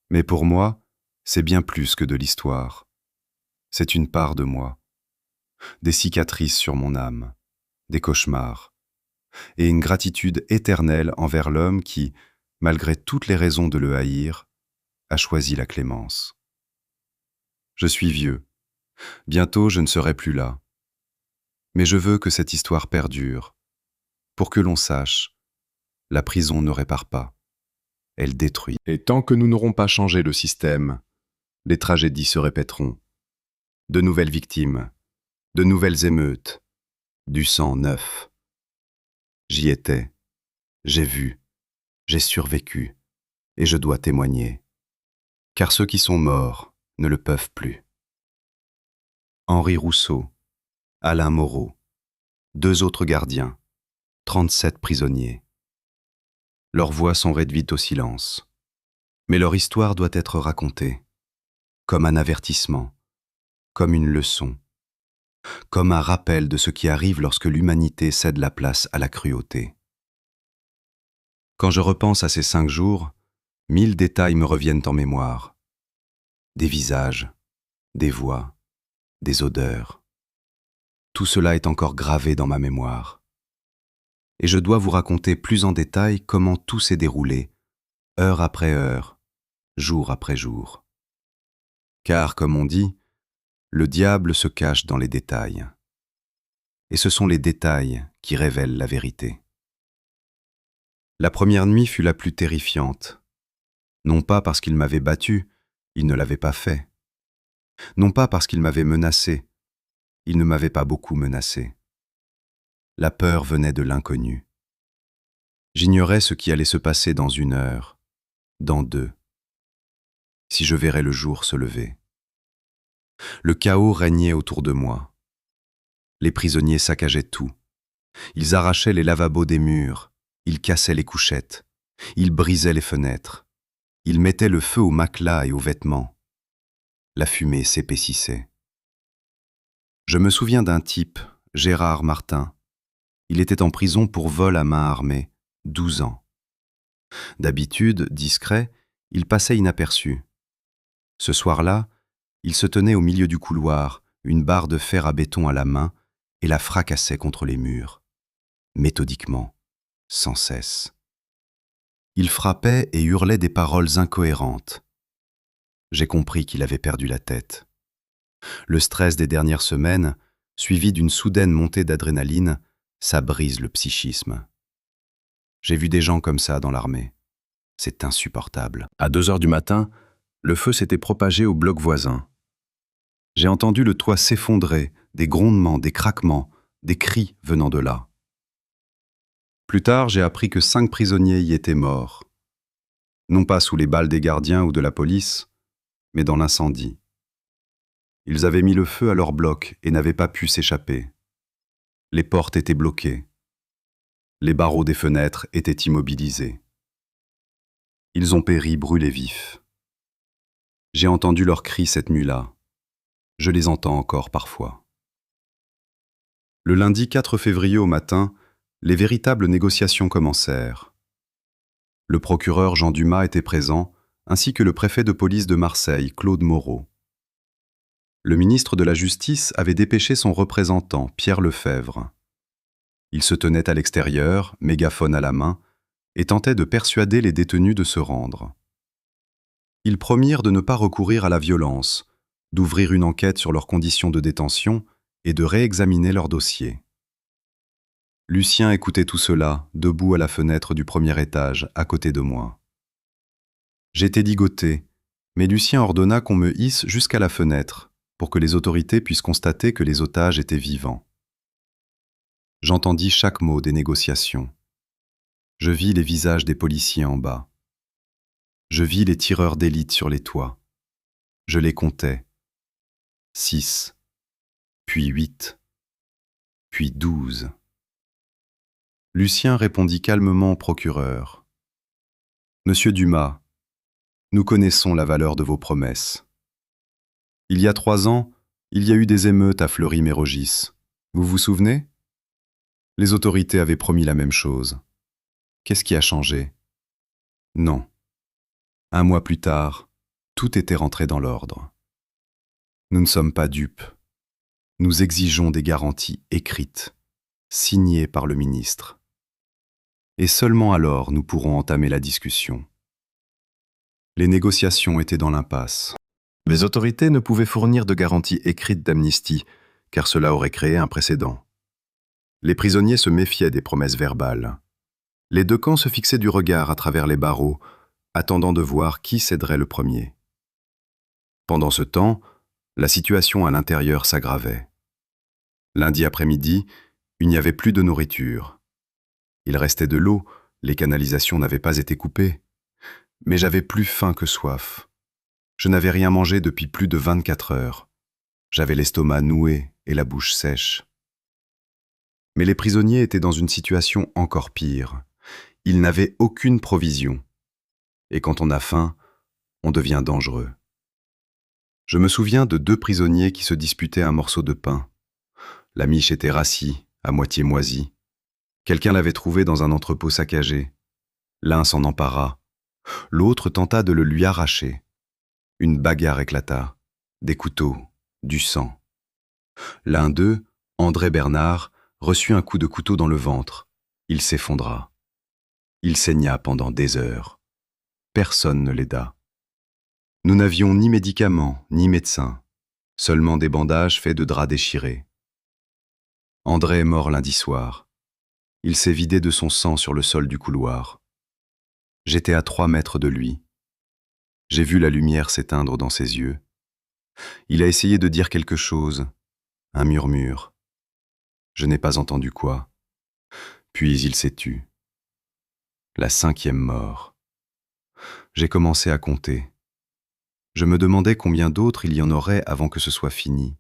Mais pour moi, c'est bien plus que de l'histoire. C'est une part de moi. Des cicatrices sur mon âme, des cauchemars, et une gratitude éternelle envers l'homme qui, malgré toutes les raisons de le haïr, a choisi la clémence. Je suis vieux. Bientôt je ne serai plus là. Mais je veux que cette histoire perdure, pour que l'on sache, la prison ne répare pas, elle détruit. Et tant que nous n'aurons pas changé le système, les tragédies se répéteront. De nouvelles victimes, de nouvelles émeutes, du sang neuf. J'y étais, j'ai vu, j'ai survécu, et je dois témoigner. Car ceux qui sont morts ne le peuvent plus. Henri Rousseau, Alain Moreau, 2 autres gardiens, 37 prisonniers. Leurs voix sont réduites au silence, mais leur histoire doit être racontée, comme un avertissement, comme une leçon, comme un rappel de ce qui arrive lorsque l'humanité cède la place à la cruauté. Quand je repense à ces 5 jours, 1000 détails me reviennent en mémoire. Des visages, des voix, des odeurs. Tout cela est encore gravé dans ma mémoire. Et je dois vous raconter plus en détail comment tout s'est déroulé, heure après heure, jour après jour. Car, comme on dit, le diable se cache dans les détails. Et ce sont les détails qui révèlent la vérité. La première nuit fut la plus terrifiante. Non pas parce qu'il m'avait battu, il ne l'avait pas fait. Non pas parce qu'il m'avait menacé, il ne m'avait pas beaucoup menacé. La peur venait de l'inconnu. J'ignorais ce qui allait se passer dans 1 heure, dans 2, si je verrais le jour se lever. Le chaos régnait autour de moi. Les prisonniers saccageaient tout. Ils arrachaient les lavabos des murs, ils cassaient les couchettes, ils brisaient les fenêtres, ils mettaient le feu aux matelas et aux vêtements. La fumée s'épaississait. Je me souviens d'un type, Gérard Martin. Il était en prison pour vol à main armée, 12 ans. D'habitude, discret, il passait inaperçu. Ce soir-là, il se tenait au milieu du couloir, une barre de fer à béton à la main, et la fracassait contre les murs, méthodiquement, sans cesse. Il frappait et hurlait des paroles incohérentes. J'ai compris qu'il avait perdu la tête. Le stress des dernières semaines, suivi d'une soudaine montée d'adrénaline, ça brise le psychisme. J'ai vu des gens comme ça dans l'armée. C'est insupportable. À 2 heures du matin, le feu s'était propagé au bloc voisin. J'ai entendu le toit s'effondrer, des grondements, des craquements, des cris venant de là. Plus tard, j'ai appris que 5 prisonniers y étaient morts. Non pas sous les balles des gardiens ou de la police, mais dans l'incendie. Ils avaient mis le feu à leur bloc et n'avaient pas pu s'échapper. Les portes étaient bloquées. Les barreaux des fenêtres étaient immobilisés. Ils ont péri brûlés vifs. J'ai entendu leurs cris cette nuit-là. Je les entends encore parfois. Le lundi 4 février au matin, les véritables négociations commencèrent. Le procureur Jean Dumas était présent, ainsi que le préfet de police de Marseille, Claude Moreau. Le ministre de la Justice avait dépêché son représentant, Pierre Lefebvre. Il se tenait à l'extérieur, mégaphone à la main, et tentait de persuader les détenus de se rendre. Ils promirent de ne pas recourir à la violence, d'ouvrir une enquête sur leurs conditions de détention et de réexaminer leur dossier. Lucien écoutait tout cela, debout à la fenêtre du premier étage, à côté de moi. J'étais ligoté, mais Lucien ordonna qu'on me hisse jusqu'à la fenêtre, pour que les autorités puissent constater que les otages étaient vivants. J'entendis chaque mot des négociations. Je vis les visages des policiers en bas. Je vis les tireurs d'élite sur les toits. Je les comptais. 6, puis 8, puis 12. Lucien répondit calmement au procureur. « Monsieur Dumas, nous connaissons la valeur de vos promesses. Il y a 3 ans, il y a eu des émeutes à Fleury-Mérogis. Vous vous souvenez? Les autorités avaient promis la même chose. Qu'est-ce qui a changé? Non. 1 mois plus tard, tout était rentré dans l'ordre. Nous ne sommes pas dupes. Nous exigeons des garanties écrites, signées par le ministre. Et seulement alors nous pourrons entamer la discussion. » Les négociations étaient dans l'impasse. Les autorités ne pouvaient fournir de garanties écrites d'amnistie, car cela aurait créé un précédent. Les prisonniers se méfiaient des promesses verbales. Les 2 camps se fixaient du regard à travers les barreaux, attendant de voir qui céderait le premier. Pendant ce temps, la situation à l'intérieur s'aggravait. Lundi après-midi, il n'y avait plus de nourriture. Il restait de l'eau, les canalisations n'avaient pas été coupées. Mais j'avais plus faim que soif. Je n'avais rien mangé depuis plus de 24 heures. J'avais l'estomac noué et la bouche sèche. Mais les prisonniers étaient dans une situation encore pire. Ils n'avaient aucune provision. Et quand on a faim, on devient dangereux. Je me souviens de 2 prisonniers qui se disputaient un morceau de pain. La miche était rassie, à moitié moisie. Quelqu'un l'avait trouvé dans un entrepôt saccagé. L'un s'en empara. L'autre tenta de le lui arracher. Une bagarre éclata. Des couteaux, du sang. L'un d'eux, André Bernard, reçut un coup de couteau dans le ventre. Il s'effondra. Il saigna pendant des heures. Personne ne l'aida. Nous n'avions ni médicaments, ni médecins, seulement des bandages faits de draps déchirés. André est mort lundi soir. Il s'est vidé de son sang sur le sol du couloir. J'étais à 3 mètres de lui. J'ai vu la lumière s'éteindre dans ses yeux. Il a essayé de dire quelque chose, un murmure. Je n'ai pas entendu quoi. Puis il s'est tu. La 5e mort. J'ai commencé à compter. Je me demandais combien d'autres il y en aurait avant que ce soit fini.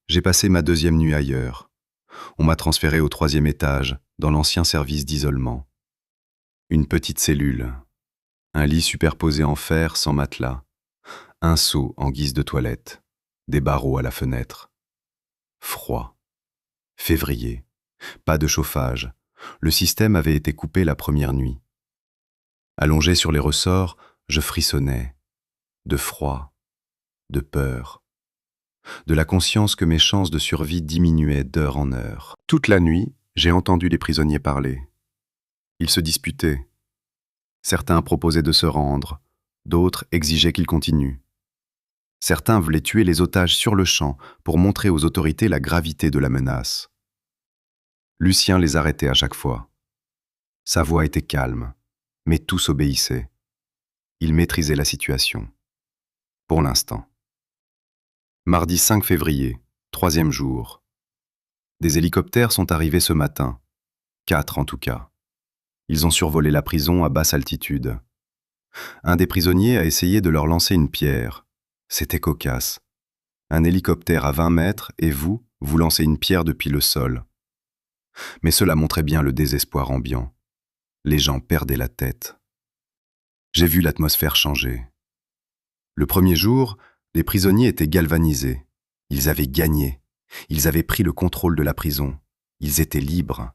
J'ai passé ma 2e nuit ailleurs. On m'a transféré au 3e étage, dans l'ancien service d'isolement. Une petite cellule. Un lit superposé en fer sans matelas. Un seau en guise de toilette. Des barreaux à la fenêtre. Froid. Février. Pas de chauffage. Le système avait été coupé la première nuit. Allongé sur les ressorts, je frissonnais. De froid. De peur. De la conscience que mes chances de survie diminuaient d'heure en heure. Toute la nuit, j'ai entendu les prisonniers parler. Ils se disputaient. Certains proposaient de se rendre, d'autres exigeaient qu'ils continuent. Certains voulaient tuer les otages sur le champ pour montrer aux autorités la gravité de la menace. Lucien les arrêtait à chaque fois. Sa voix était calme, mais tous obéissaient. Il maîtrisait la situation. Pour l'instant. Mardi 5 février, 3e jour. Des hélicoptères sont arrivés ce matin. 4 en tout cas. Ils ont survolé la prison à basse altitude. Un des prisonniers a essayé de leur lancer une pierre. C'était cocasse. Un hélicoptère à 20 mètres et vous lancez une pierre depuis le sol. Mais cela montrait bien le désespoir ambiant. Les gens perdaient la tête. J'ai vu l'atmosphère changer. Le premier jour, les prisonniers étaient galvanisés. Ils avaient gagné. Ils avaient pris le contrôle de la prison. Ils étaient libres.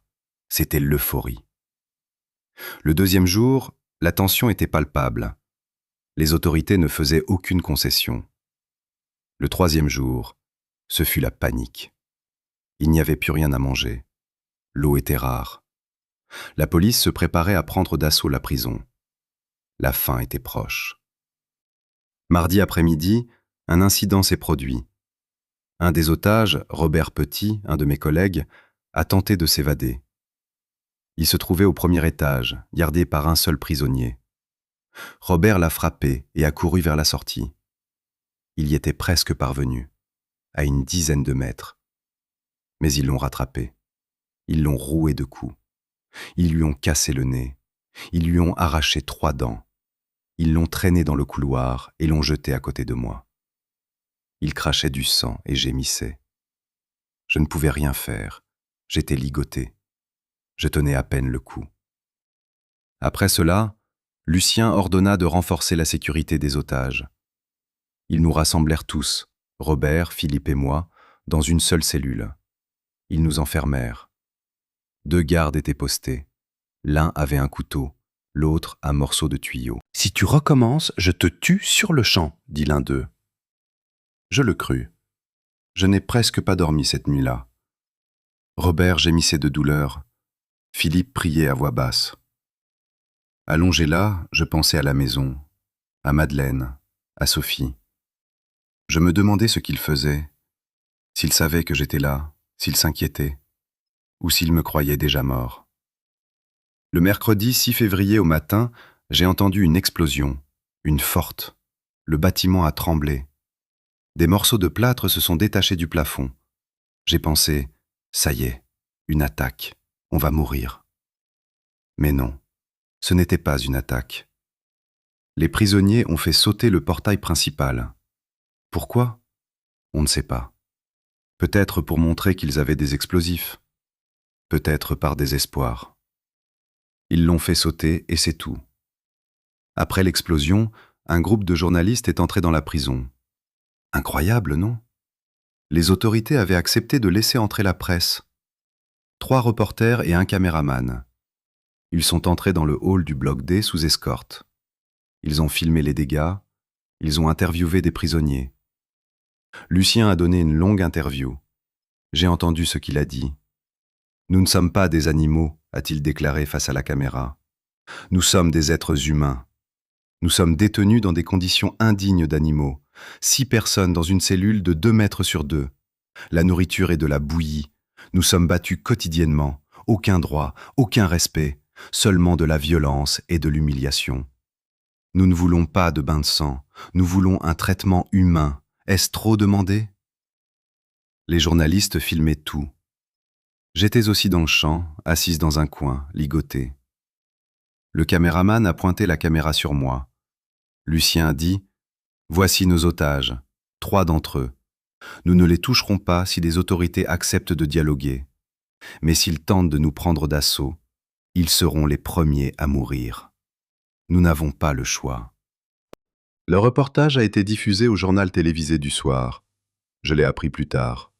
C'était l'euphorie. Le 2e jour, la tension était palpable. Les autorités ne faisaient aucune concession. Le 3e jour, ce fut la panique. Il n'y avait plus rien à manger. L'eau était rare. La police se préparait à prendre d'assaut la prison. La fin était proche. Mardi après-midi, un incident s'est produit. Un des otages, Robert Petit, un de mes collègues, a tenté de s'évader. Il se trouvait au 1er étage, gardé par un seul prisonnier. Robert l'a frappé et a couru vers la sortie. Il y était presque parvenu, à une dizaine de mètres. Mais ils l'ont rattrapé. Ils l'ont roué de coups. Ils lui ont cassé le nez. Ils lui ont arraché 3 dents. Ils l'ont traîné dans le couloir et l'ont jeté à côté de moi. Il crachait du sang et gémissait. Je ne pouvais rien faire. J'étais ligoté. Je tenais à peine le coup. Après cela, Lucien ordonna de renforcer la sécurité des otages. Ils nous rassemblèrent tous, Robert, Philippe et moi, dans une seule cellule. Ils nous enfermèrent. 2 gardes étaient postés. L'un avait un couteau, l'autre un morceau de tuyau. « Si tu recommences, je te tue sur le champ », dit l'un d'eux. Je le crus. Je n'ai presque pas dormi cette nuit-là. Robert gémissait de douleur. Philippe priait à voix basse. Allongé là, je pensais à la maison, à Madeleine, à Sophie. Je me demandais ce qu'ils faisaient, s'ils savaient que j'étais là, s'ils s'inquiétaient, ou s'ils me croyaient déjà mort. Le mercredi 6 février au matin, j'ai entendu une explosion, une forte. Le bâtiment a tremblé. Des morceaux de plâtre se sont détachés du plafond. J'ai pensé, ça y est, une attaque, on va mourir. Mais non, ce n'était pas une attaque. Les prisonniers ont fait sauter le portail principal. Pourquoi ? On ne sait pas. Peut-être pour montrer qu'ils avaient des explosifs. Peut-être par désespoir. Ils l'ont fait sauter et c'est tout. Après l'explosion, un groupe de journalistes est entré dans la prison. Incroyable, non ? Les autorités avaient accepté de laisser entrer la presse. 3 reporters et un caméraman. Ils sont entrés dans le hall du bloc D sous escorte. Ils ont filmé les dégâts. Ils ont interviewé des prisonniers. Lucien a donné une longue interview. J'ai entendu ce qu'il a dit. « Nous ne sommes pas des animaux », a-t-il déclaré face à la caméra. « Nous sommes des êtres humains. Nous sommes détenus dans des conditions indignes d'animaux. 6 personnes dans une cellule de 2 mètres sur 2. La nourriture est de la bouillie. Nous sommes battus quotidiennement. Aucun droit, aucun respect, seulement de la violence et de l'humiliation. Nous ne voulons pas de bain de sang. Nous voulons un traitement humain. Est-ce trop demandé ? » Les journalistes filmaient tout. J'étais aussi dans le champ, assise dans un coin, ligotée. Le caméraman a pointé la caméra sur moi. Lucien a dit « Voici nos otages, 3 d'entre eux. Nous ne les toucherons pas si les autorités acceptent de dialoguer. Mais s'ils tentent de nous prendre d'assaut, ils seront les premiers à mourir. Nous n'avons pas le choix. » Le reportage a été diffusé au journal télévisé du soir. Je l'ai appris plus tard.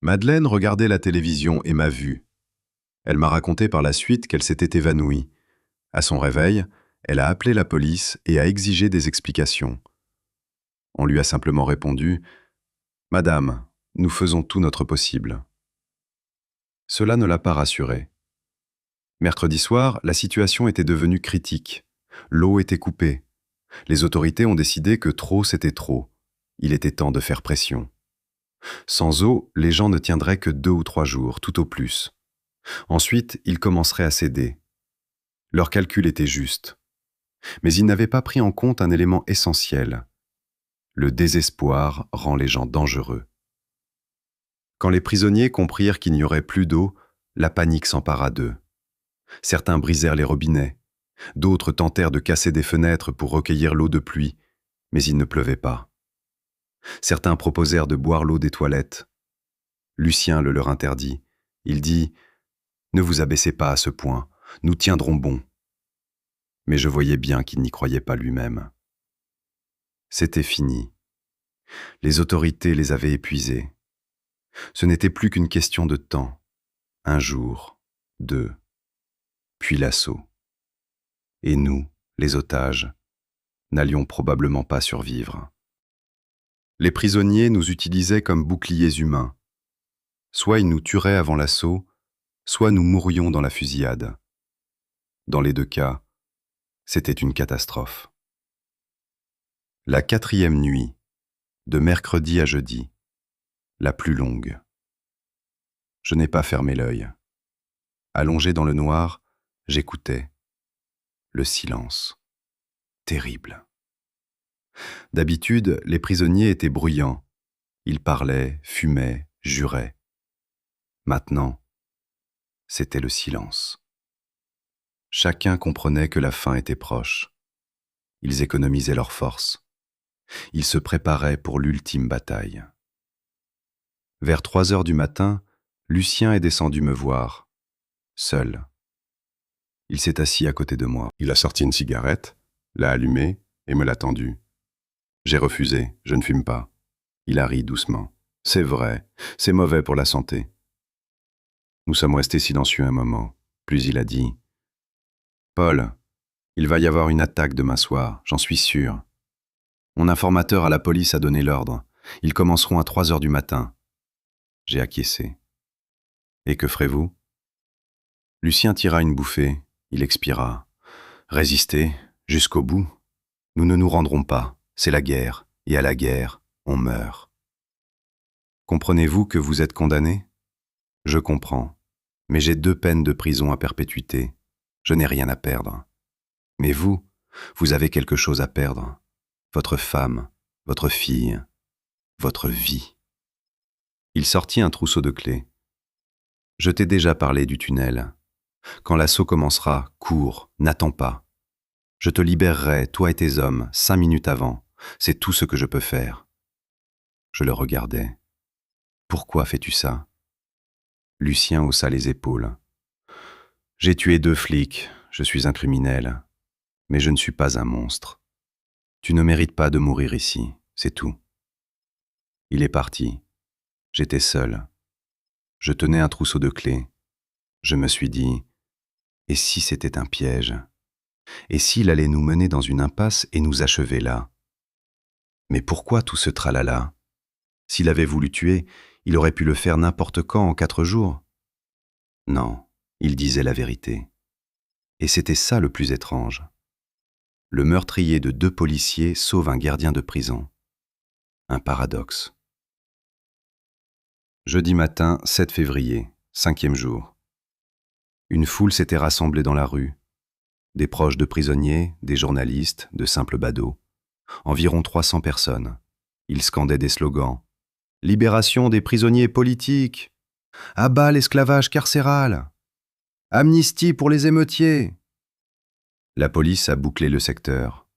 Madeleine regardait la télévision et m'a vu. Elle m'a raconté par la suite qu'elle s'était évanouie. À son réveil, elle a appelé la police et a exigé des explications. On lui a simplement répondu « Madame, nous faisons tout notre possible. » Cela ne l'a pas rassurée. Mercredi soir, la situation était devenue critique. L'eau était coupée. Les autorités ont décidé que trop, c'était trop. Il était temps de faire pression. Sans eau, les gens ne tiendraient que 2 ou 3 jours, tout au plus. Ensuite, ils commenceraient à céder. Leur calcul était juste. Mais ils n'avaient pas pris en compte un élément essentiel. Le désespoir rend les gens dangereux. Quand les prisonniers comprirent qu'il n'y aurait plus d'eau, la panique s'empara d'eux. Certains brisèrent les robinets. D'autres tentèrent de casser des fenêtres pour recueillir l'eau de pluie, mais il ne pleuvait pas. Certains proposèrent de boire l'eau des toilettes. Lucien le leur interdit. Il dit « Ne vous abaissez pas à ce point, nous tiendrons bon. » Mais je voyais bien qu'il n'y croyait pas lui-même. C'était fini. Les autorités les avaient épuisés. Ce n'était plus qu'une question de temps. 1 jour, 2, puis l'assaut. Et nous, les otages, n'allions probablement pas survivre. Les prisonniers nous utilisaient comme boucliers humains. Soit ils nous tueraient avant l'assaut, soit nous mourions dans la fusillade. Dans les 2 cas, c'était une catastrophe. La 4e nuit, de mercredi à jeudi, la plus longue. Je n'ai pas fermé l'œil. Allongé dans le noir, j'écoutais. Le silence. Terrible. D'habitude, les prisonniers étaient bruyants. Ils parlaient, fumaient, juraient. Maintenant, c'était le silence. Chacun comprenait que la fin était proche. Ils économisaient leurs forces. Ils se préparaient pour l'ultime bataille. Vers 3 heures du matin, Lucien est descendu me voir, seul. Il s'est assis à côté de moi. Il a sorti une cigarette, l'a allumée et me l'a tendue. J'ai refusé, je ne fume pas. Il a ri doucement. C'est vrai, c'est mauvais pour la santé. Nous sommes restés silencieux un moment, puis il a dit « Paul, il va y avoir une attaque demain soir, j'en suis sûr. Mon informateur à la police a donné l'ordre. Ils commenceront à 3 heures du matin. » J'ai acquiescé. « Et que ferez-vous » Lucien tira une bouffée, il expira. « Résister, jusqu'au bout. Nous ne nous rendrons pas, c'est la guerre, et à la guerre, on meurt. » Comprenez-vous que vous êtes condamné ? Je comprends, mais j'ai 2 peines de prison à perpétuité. Je n'ai rien à perdre. Mais vous, vous avez quelque chose à perdre. Votre femme, votre fille, votre vie. Il sortit un trousseau de clés. Je t'ai déjà parlé du tunnel. Quand l'assaut commencera, cours, n'attends pas. Je te libérerai, toi et tes hommes, 5 minutes avant. C'est tout ce que je peux faire. Je le regardais. Pourquoi fais-tu ça ? Lucien haussa les épaules. J'ai tué 2 flics, je suis un criminel. Mais je ne suis pas un monstre. Tu ne mérites pas de mourir ici, c'est tout. Il est parti. J'étais seul. Je tenais un trousseau de clés. Je me suis dit, et si c'était un piège ? Et s'il allait nous mener dans une impasse et nous achever là ? Mais pourquoi tout ce tralala ? S'il avait voulu tuer, il aurait pu le faire n'importe quand en 4 jours. Non, il disait la vérité. Et c'était ça le plus étrange. Le meurtrier de 2 policiers sauve un gardien de prison. Un paradoxe. Jeudi matin, 7 février, 5e jour. Une foule s'était rassemblée dans la rue. Des proches de prisonniers, des journalistes, de simples badauds. Environ 300 personnes. Ils scandaient des slogans. « Libération des prisonniers politiques !»« À bas l'esclavage carcéral !»« Amnistie pour les émeutiers !» La police a bouclé le secteur,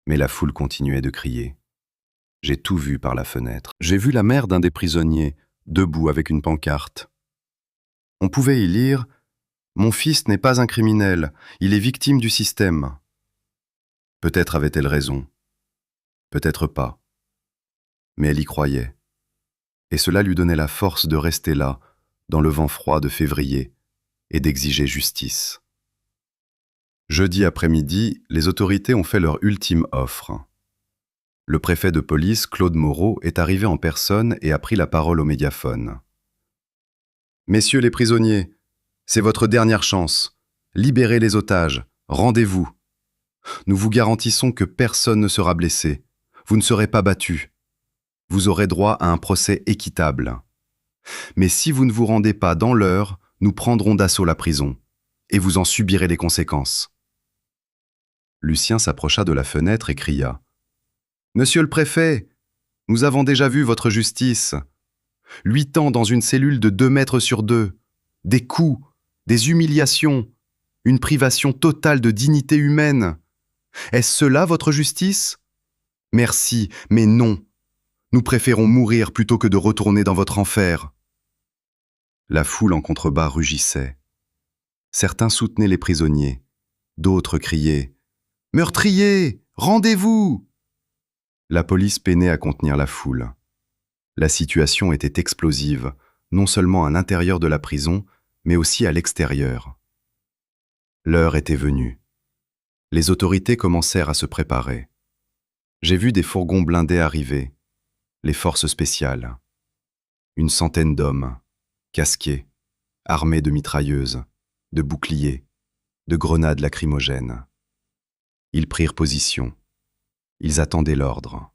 mais la foule continuait de crier. J'ai tout vu par la fenêtre. J'ai vu la mère d'un des prisonniers, debout avec une pancarte. On pouvait y lire « Mon fils n'est pas un criminel, il est victime du système ». Peut-être avait-elle raison, peut-être pas. Mais elle y croyait. Et cela lui donnait la force de rester là, dans le vent froid de février, et d'exiger justice. Jeudi après-midi, les autorités ont fait leur ultime offre. Le préfet de police, Claude Moreau, est arrivé en personne et a pris la parole au mégaphone. « Messieurs les prisonniers, c'est votre dernière chance. Libérez les otages. Rendez-vous. Nous vous garantissons que personne ne sera blessé. Vous ne serez pas battus. Vous aurez droit à un procès équitable. Mais si vous ne vous rendez pas dans l'heure, nous prendrons d'assaut la prison. Et vous en subirez les conséquences. » Lucien s'approcha de la fenêtre et cria « Monsieur le préfet, nous avons déjà vu votre justice. 8 ans dans une cellule de 2 mètres sur 2, des coups, des humiliations, une privation totale de dignité humaine. Est-ce cela votre justice ? Merci, mais non. Nous préférons mourir plutôt que de retourner dans votre enfer. » La foule en contrebas rugissait. Certains soutenaient les prisonniers, d'autres criaient « Meurtrier, rendez-vous !» La police peinait à contenir la foule. La situation était explosive, non seulement à l'intérieur de la prison, mais aussi à l'extérieur. L'heure était venue. Les autorités commencèrent à se préparer. J'ai vu des fourgons blindés arriver, les forces spéciales. Une centaine d'hommes, casqués, armés de mitrailleuses, de boucliers, de grenades lacrymogènes. Ils prirent position. Ils attendaient l'ordre.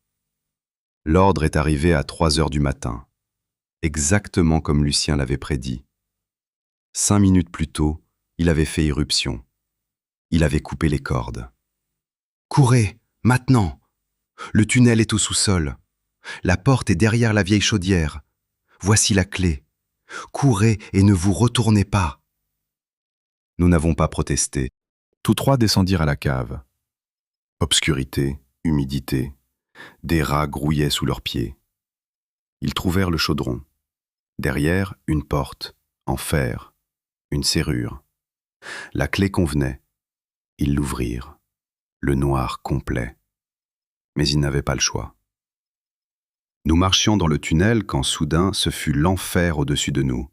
L'ordre est arrivé à 3 heures du matin, exactement comme Lucien l'avait prédit. 5 minutes plus tôt, il avait fait irruption. Il avait coupé les cordes. « Courez, maintenant ! Le tunnel est au sous-sol. La porte est derrière la vieille chaudière. Voici la clé. Courez et ne vous retournez pas. » Nous n'avons pas protesté. Tous 3 descendirent à la cave. Obscurité, humidité, des rats grouillaient sous leurs pieds. Ils trouvèrent le chaudron. Derrière, une porte, en fer, une serrure. La clé convenait. Ils l'ouvrirent. Le noir complet. Mais ils n'avaient pas le choix. Nous marchions dans le tunnel quand soudain ce fut l'enfer au-dessus de nous.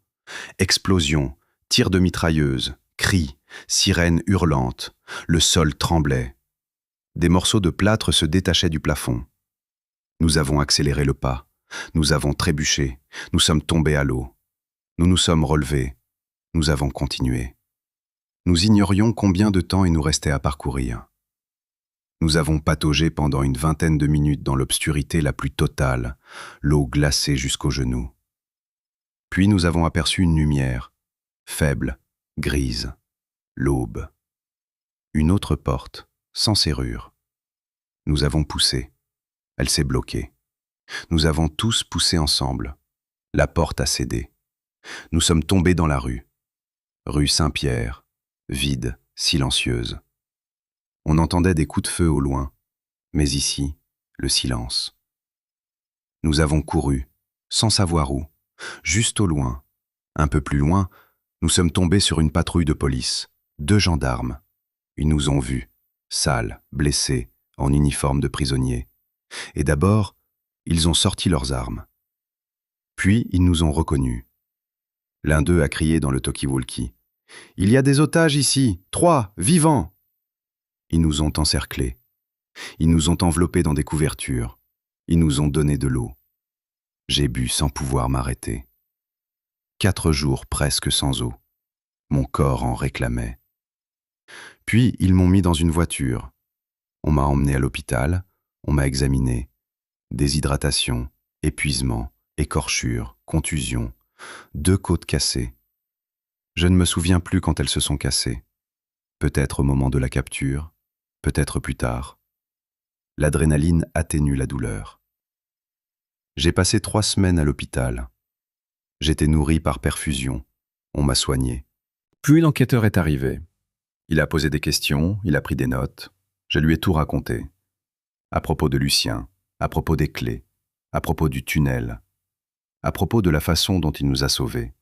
Explosions, tirs de mitrailleuses, cris, sirènes hurlantes. Le sol tremblait. Des morceaux de plâtre se détachaient du plafond. Nous avons accéléré le pas. Nous avons trébuché. Nous sommes tombés à l'eau. Nous nous sommes relevés. Nous avons continué. Nous ignorions combien de temps il nous restait à parcourir. Nous avons pataugé pendant une vingtaine de minutes dans l'obscurité la plus totale, l'eau glacée jusqu'aux genoux. Puis nous avons aperçu une lumière, faible, grise, l'aube. Une autre porte, sans serrure. Nous avons poussé. Elle s'est bloquée. Nous avons tous poussé ensemble. La porte a cédé. Nous sommes tombés dans la rue. Rue Saint-Pierre, vide, silencieuse. On entendait des coups de feu au loin, mais ici, le silence. Nous avons couru, sans savoir où, juste au loin. Un peu plus loin, nous sommes tombés sur une patrouille de police, 2 gendarmes. Ils nous ont vus, sales, blessés, en uniforme de prisonniers. Et d'abord, ils ont sorti leurs armes. Puis, ils nous ont reconnus. L'un d'eux a crié dans le talkie-walkie. « Il y a des otages ici, 3, vivants !» Ils nous ont encerclés. Ils nous ont enveloppés dans des couvertures. Ils nous ont donné de l'eau. J'ai bu sans pouvoir m'arrêter. 4 jours presque sans eau. Mon corps en réclamait. Puis, ils m'ont mis dans une voiture. On m'a emmené à l'hôpital. On m'a examiné. Déshydratation, épuisement, écorchure, contusion, 2 côtes cassées. Je ne me souviens plus quand elles se sont cassées. Peut-être au moment de la capture, peut-être plus tard. L'adrénaline atténue la douleur. J'ai passé 3 semaines à l'hôpital. J'étais nourri par perfusion. On m'a soigné. Puis l'enquêteur est arrivé. Il a posé des questions, il a pris des notes. Je lui ai tout raconté. À propos de Lucien, à propos des clés, à propos du tunnel, à propos de la façon dont il nous a sauvés.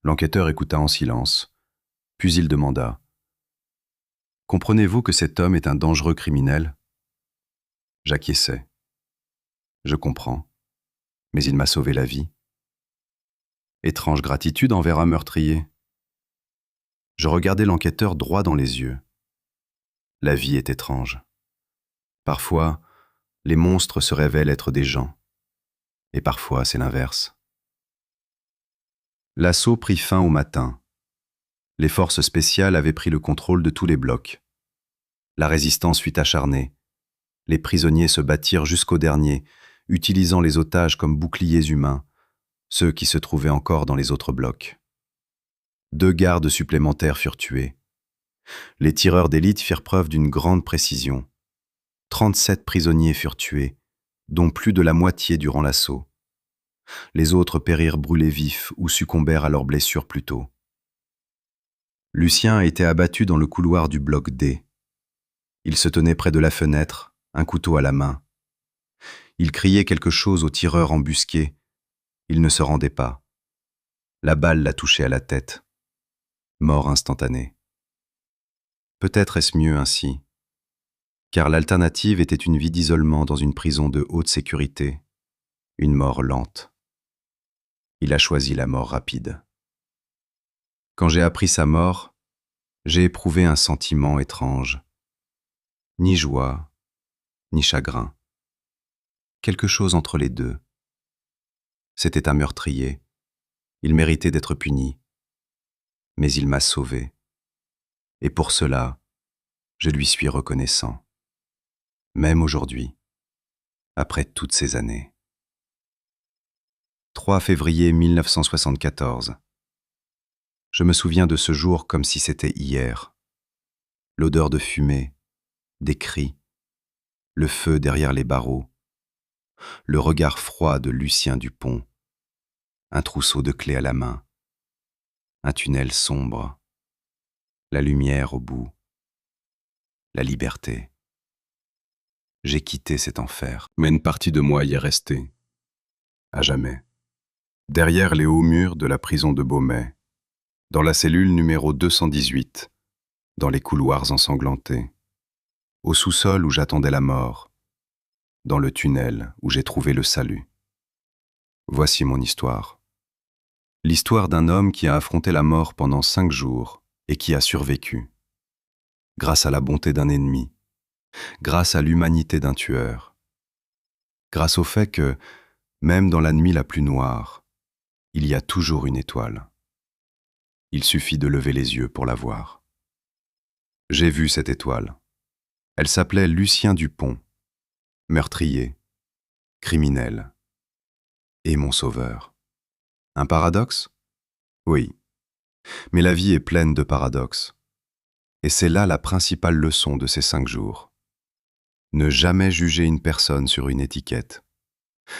L'enquêteur écouta en silence, puis il demanda « Comprenez-vous que cet homme est un dangereux criminel ?» J'acquiesçai. « Je comprends, mais il m'a sauvé la vie. » Étrange gratitude envers un meurtrier. Je regardais l'enquêteur droit dans les yeux. La vie est étrange. Parfois, les monstres se révèlent être des gens. Et parfois, c'est l'inverse. L'assaut prit fin au matin. Les forces spéciales avaient pris le contrôle de tous les blocs. La résistance fut acharnée. Les prisonniers se battirent jusqu'au dernier, utilisant les otages comme boucliers humains, ceux qui se trouvaient encore dans les autres blocs. 2 gardes supplémentaires furent tués. Les tireurs d'élite firent preuve d'une grande précision. 37 prisonniers furent tués, dont plus de la moitié durant l'assaut. Les autres périrent brûlés vifs ou succombèrent à leurs blessures plus tôt. Lucien a été abattu dans le couloir du bloc D. Il se tenait près de la fenêtre, un couteau à la main. Il criait quelque chose aux tireurs embusqués. Il ne se rendait pas. La balle l'a touché à la tête. Mort instantanée. Peut-être est-ce mieux ainsi, car l'alternative était une vie d'isolement dans une prison de haute sécurité, une mort lente. Il a choisi la mort rapide. Quand j'ai appris sa mort, j'ai éprouvé un sentiment étrange. Ni joie, ni chagrin. Quelque chose entre les deux. C'était un meurtrier. Il méritait d'être puni. Mais il m'a sauvé. Et pour cela, je lui suis reconnaissant. Même aujourd'hui, après toutes ces années. 3 février 1974. Je me souviens de ce jour comme si c'était hier. L'odeur de fumée, des cris, le feu derrière les barreaux, le regard froid de Lucien Dupont, un trousseau de clés à la main, un tunnel sombre, la lumière au bout, la liberté. j'ai quitté cet enfer. Mais une partie de moi y est restée. À jamais. Derrière les hauts murs de la prison de Beaumet, dans la cellule numéro 218, dans les couloirs ensanglantés, au sous-sol où j'attendais la mort, dans le tunnel où j'ai trouvé le salut. Voici mon histoire. L'histoire d'un homme qui a affronté la mort pendant 5 jours et qui a survécu. Grâce à la bonté d'un ennemi, grâce à l'humanité d'un tueur, grâce au fait que, même dans la nuit la plus noire, il y a toujours une étoile. Il suffit de lever les yeux pour la voir. J'ai vu cette étoile. Elle s'appelait Lucien Dupont, meurtrier, criminel, et mon sauveur. Un paradoxe? Oui. Mais la vie est pleine de paradoxes. Et c'est là la principale leçon de ces 5 jours. Ne jamais juger une personne sur une étiquette.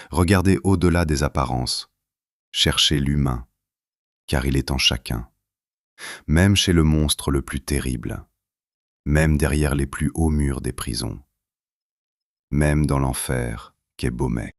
Regardez au-delà des apparences. Cherchez l'humain, car il est en chacun. Même chez le monstre le plus terrible. Même derrière les plus hauts murs des prisons. Même dans l'enfer qu'est Beaumet.